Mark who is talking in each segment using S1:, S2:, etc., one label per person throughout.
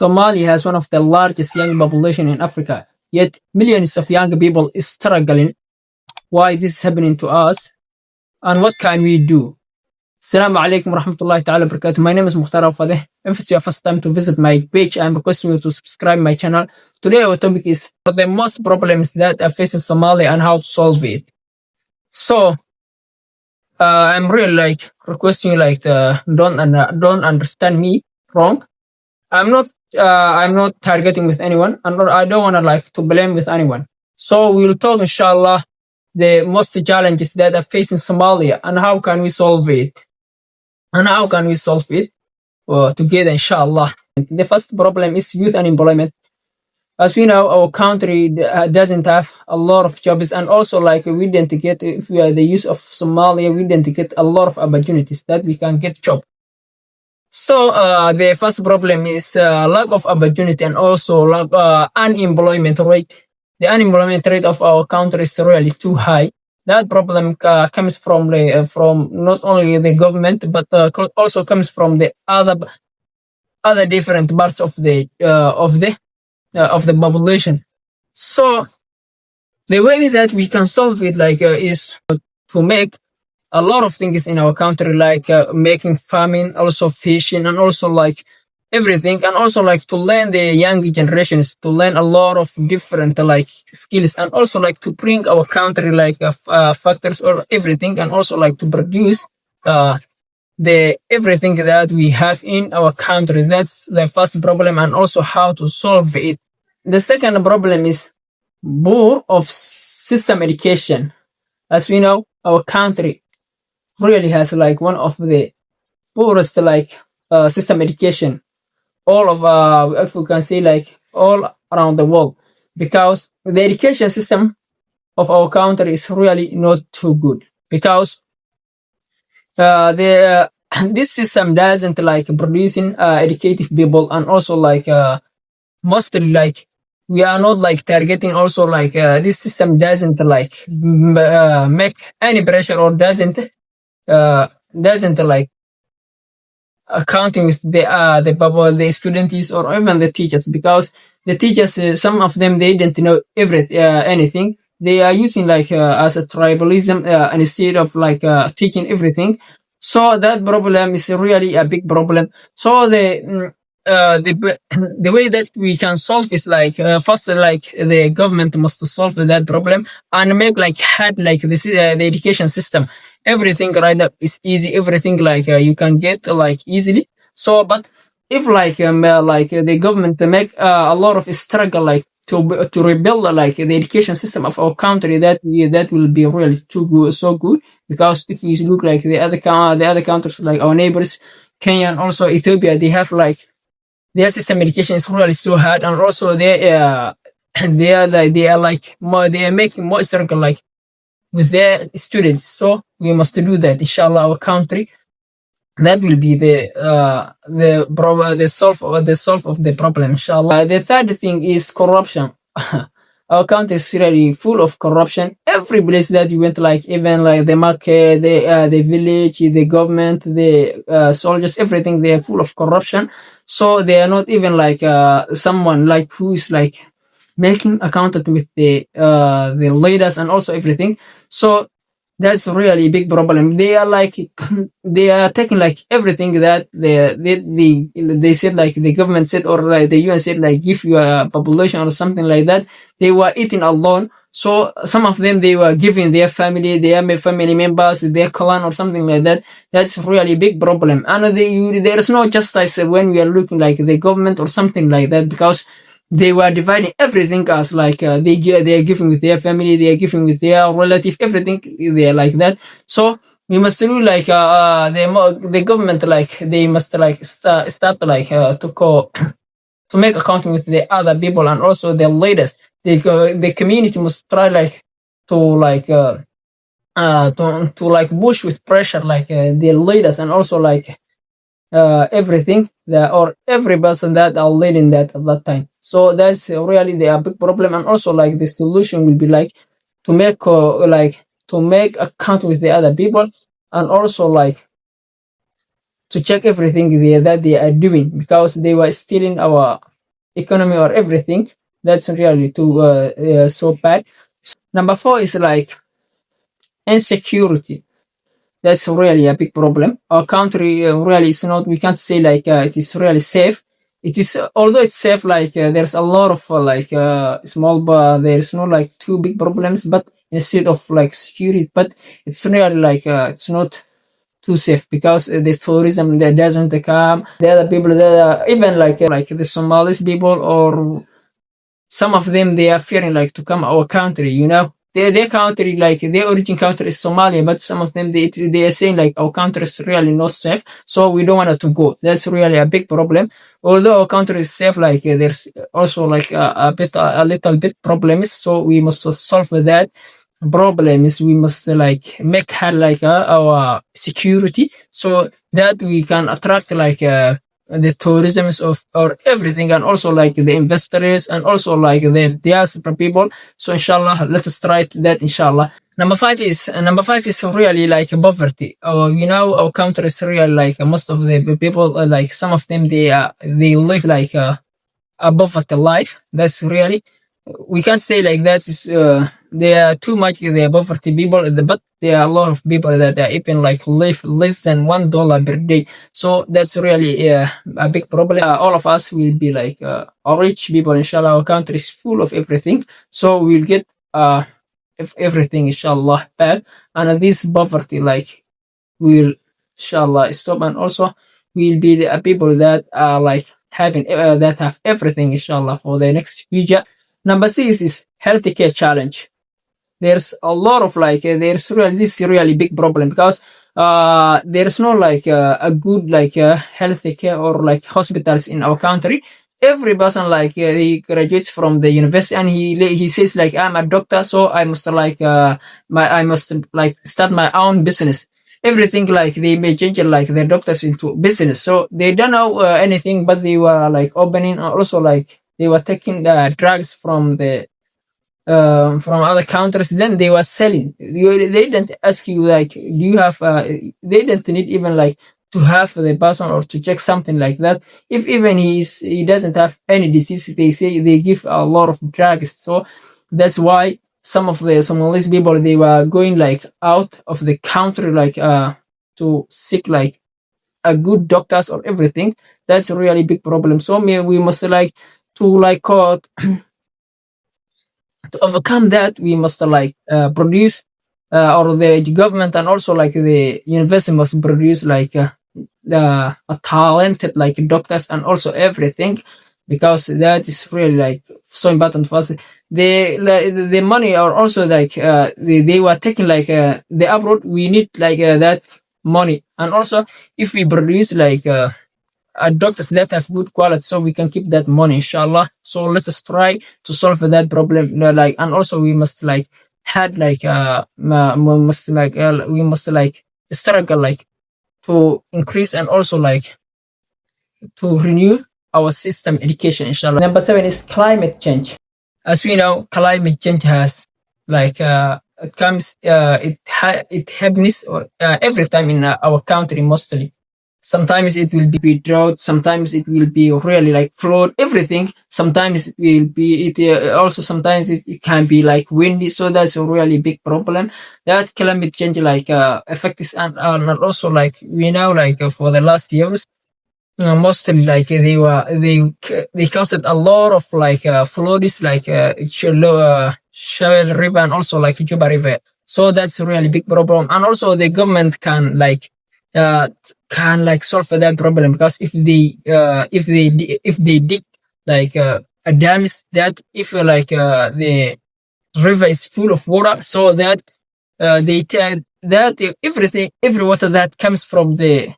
S1: Somalia has one of the largest young population in Africa, yet millions of young people is struggling. Why this is happening to us, and what can we do? Assalamu alaikum warahmatullahi ta'ala barakatuh. My name is Mukhtar Al-Fadeh. If it's your first time to visit my page, I'm requesting you to subscribe my channel. Today our topic is the most problems that are facing Somalia and how to solve it. So I'm really requesting you don't understand me wrong. I'm not targeting with anyone, and I don't want to blame with anyone. So we'll talk inshallah the most challenges that are facing Somalia and how can we solve it. Together inshallah. The first problem is youth unemployment. As we know, our country doesn't have a lot of jobs, and also we didn't get, if we are the youth of Somalia, we didn't get a lot of opportunities that we can get job. So the first problem is lack of opportunity and also unemployment rate. The unemployment rate of our country is really too high. That problem comes from not only the government but also comes from the other different parts of the population. So the way that we can solve it is to make a lot of things in our country, making farming, also fishing, and also everything, and also to learn the young generations to learn a lot of different skills, and also to bring our country factors or everything, and also to produce the everything that we have in our country. That's the first problem, and also how to solve it. The second problem is poor of system education. As we know, our country really has one of the poorest system education all of if we can say all around the world, because the education system of our country is really not too good, because the this system doesn't producing educated people, and also mostly we are not targeting also this system doesn't make any pressure, or doesn't accounting with the students or even the teachers, because the teachers, some of them, they didn't know anything. They are using as a tribalism instead of teaching everything. So that problem is really a big problem. So the way that we can solve is first the government must solve that problem and make the education system. Everything right now is easy. Everything you can get easily. So, but if the government make a lot of struggle to rebuild the education system of our country, that will be really so good. Because if you look the other countries our neighbors, Kenya and also Ethiopia, they have their system education is really so hard, and also they are making more struggle with their students. So we must do that, inshallah. Our country, that will be the solve of the problem, inshallah. The third thing is corruption. Our country is really full of corruption. Every place that you went, even the market, the village, the government, the soldiers, everything, they are full of corruption. So they are not even someone who is making accountant with the leaders and also everything. So that's really a big problem. They are they are taking everything that they said, the government said, or the UN said, give you a population or something like that. They were eating alone. So some of them, they were giving their family, their family members, their clan or something like that. That's really a big problem. And there is no justice when we are looking the government or something like that, because they were dividing everything as they are giving with their family, they are giving with their relative, everything they are like that. So we must do the government they must start to make accounting with the other people, and also the leaders. The community must try to push with pressure the leaders, and also everything that, or every person that are leading that at that time. So that's really the big problem. And also the solution will be to make account with the other people, and also to check everything that they are doing, because they were stealing our economy or everything. That's really too so bad. Number four is like insecurity. That's really a big problem. Our country really is not. We can't say like it is really safe. It is although it's safe. Like there's a lot of small, but there's no like two big problems. But instead of like security, but it's really like it's not too safe because the tourism that doesn't come. The other people that even like the Somalis people or some of them they are fearing like to come our country, you know. Their country, like their origin country is Somalia, but some of them they are saying like our country is really not safe, so we don't want to go. That's really a big problem. Although our country is safe, like there's also like a little bit problems, so we must solve that problem. Is we must like make her like our security so that we can attract like the tourism of or everything, and also like the investors and also like the diaspora people. So inshallah, let us try that inshallah. Number five is really like poverty. You know, our country is really like most of the people like some of them they live like a poverty life. That's really we can't say like that is there are too much the poverty people, but there are a lot of people that are even like live less than $1 per day. So that's really a big problem. All of us will be like rich people, inshallah. Our country is full of everything, so we'll get everything inshallah back, and this poverty like will inshallah stop, and also we'll be the people that are like having that have everything inshallah for the next future. Number six is healthcare challenge. There's a lot of like there's really this really big problem because there's no like a good like healthcare or like hospitals in our country. Every person like he graduates from the university and he says like I'm a doctor, so I must like I must like start my own business. Everything like they may change like their doctors into business, so they don't know anything, but they were like opening also like they were taking the drugs from other countries, then they were selling. They didn't ask you like, do you have? They didn't need even like to have the person or to check something like that. If even he doesn't have any disease, they say they give a lot of drugs. So that's why some of the Somalis people they were going like out of the country like to seek like a good doctors or everything. That's a really big problem. So we must like to like to overcome that we must like produce or the government and also like the university must produce like a talented like doctors and also everything, because that is really like so important for us. The money are also like they were taking like the abroad. We need like that money, and also if we produce like doctors that have good quality, so we can keep that money inshallah. So let us try to solve that problem like, and also we must like had like we must like struggle like to increase and also like to renew our system education inshallah. Number seven is climate change. As we know, climate change has like it comes it happens every time in our country mostly. Sometimes it will be drought, sometimes it will be really like flood, everything. Sometimes it will be also sometimes it can be like windy. So that's a really big problem. That climate change like affects and also like we know like for the last years mostly like they caused a lot of like floods like Shell River and also like Juba River. So that's a really big problem, and also the government uh, can like solve that problem, because if they dig like a dam that if like the river is full of water, so that they tell that every water that comes from the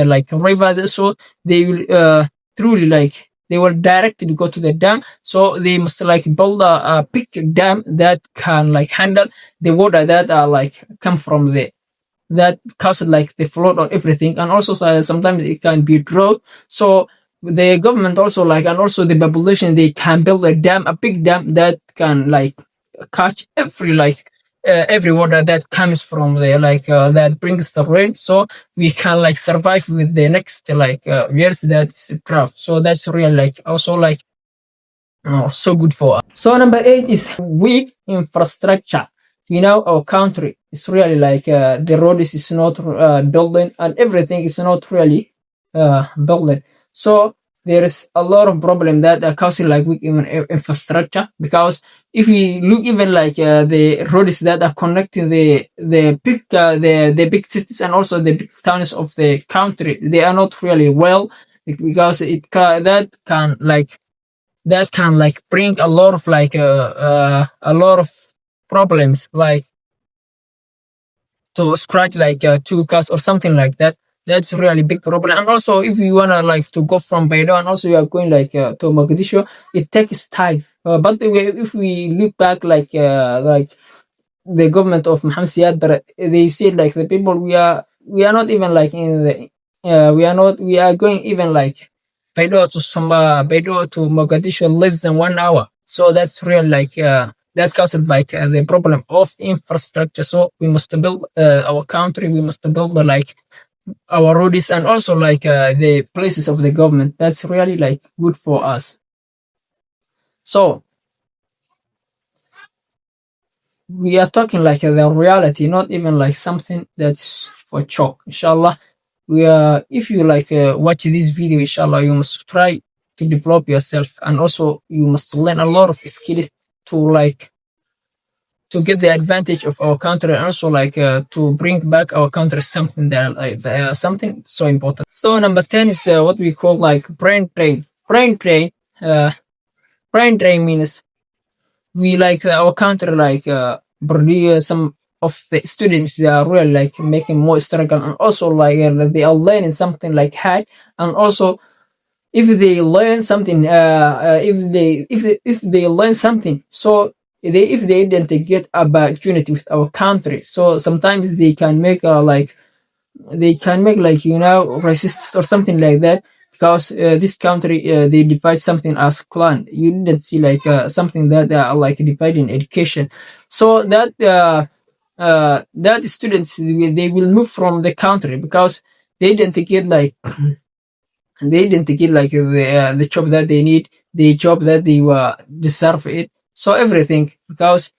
S1: like river, so they will truly like they will directly go to the dam. So they must like build a big dam that can like handle the water that like come from the that causes like the flood or everything. And also sometimes it can be drought. So the government also like, and also the population, they can build a big dam that can like catch every like every water that comes from the that brings the rain, so we can like survive with the next years that's drought. So that's really like also like so good for us. So number 8 is weak infrastructure. Our country is really like the roads is not building, and everything is not really building. So there is a lot of problem that are causing like weak infrastructure, because if we look even like the roads that are connecting the big cities and also the big towns of the country, they are not really well, because that can like bring a lot of a lot of problems, like to scratch like two cars or something like that. That's really big problem. And also if you wanna like to go from Beidou and also you are going like to Mogadishu, it takes time. But if we look back like the government of Mohammed Siad, they said like the people we are not even like in the we are going even like Beidou to Mogadishu less than 1 hour. So that's real like that caused by the problem of infrastructure. So we must build our country. We must build like our roads and also like the places of the government. That's really like good for us. So we are talking like the reality, not even like something that's for chalk. Inshallah, if you like watch this video, inshallah, you must try to develop yourself, and also you must learn a lot of skills to like to get the advantage of our country, and also like to bring back our country something that something so important. So number 10 is what we call like brain drain. Brain drain means we like our country like produce some of the students, they are really like making more struggle, and also like they are learning something like high. And also if they learn something if they learn something, so if they didn't get opportunity with our country, so sometimes they can make like racist or something like that, because this country they divide something as clan. You didn't see like something that like dividing education, so that students they will move from the country, because they didn't get like the job that they need, the job that they were deserve it, so everything, because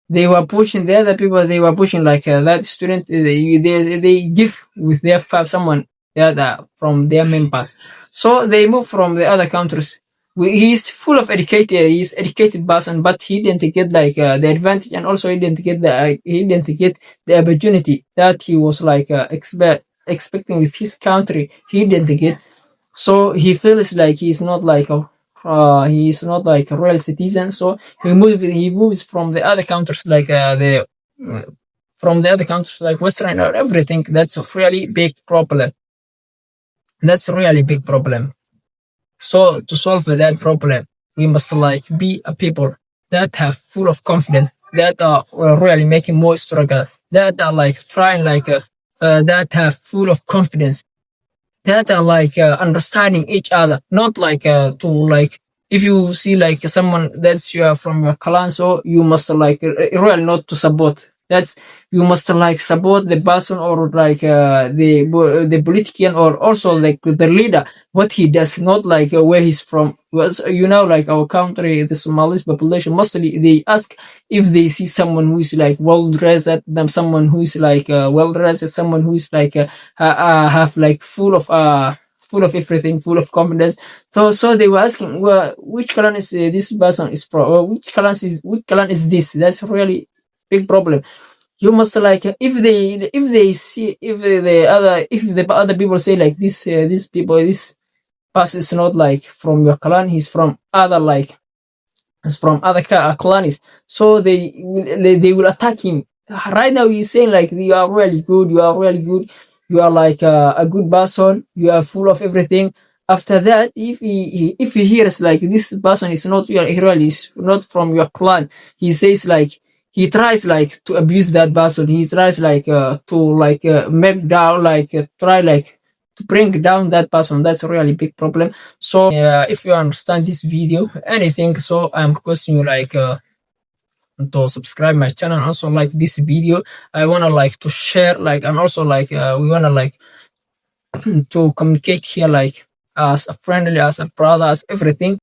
S1: they were pushing the other people, they were pushing like that student, they give with their five someone that from their members, so they move from the other countries. He's full of educated, he's educated person, but he didn't get like the advantage, and also he didn't get the opportunity that he was like expecting with his country. He didn't get, so he feels like he's not like a real citizen. So he moves from the other countries like the from the other countries like Western or everything. That's a really big problem. That's a really big problem. So to solve that problem, we must like be a people that have full of confidence, that are really making more struggle, that are like trying like that have full of confidence, that are like understanding each other, not like to like if you see like someone that's you are from your clan, so you must like really not to support. That's you must like support the person, or like the politician, or also like the leader, what he does, not like where he's from. Well, like our country, the Somalis population mostly they ask if they see someone who is like well dressed at them, someone who is like well dressed, someone who is like have like full of everything, full of confidence. So they were asking, well, which clan is this person is from? Which clan is this? That's really big problem. You must like if they see if the other people say like this person is not like from your clan, he's from other like is from other clans, so they will attack him. Right now he's saying like you are really good, you are really good, you are like a good person, you are full of everything. After that, if he hears like this person is not your really is not from your clan, he says like he tries like to abuse that person, he tries like to like make down like try like to bring down that person. That's a really big problem. So if you understand this video anything, so I'm requesting you like to subscribe my channel and also like this video. I wanna like to share like, and also like we wanna like to communicate here like as a friendly, as a brother, as everything.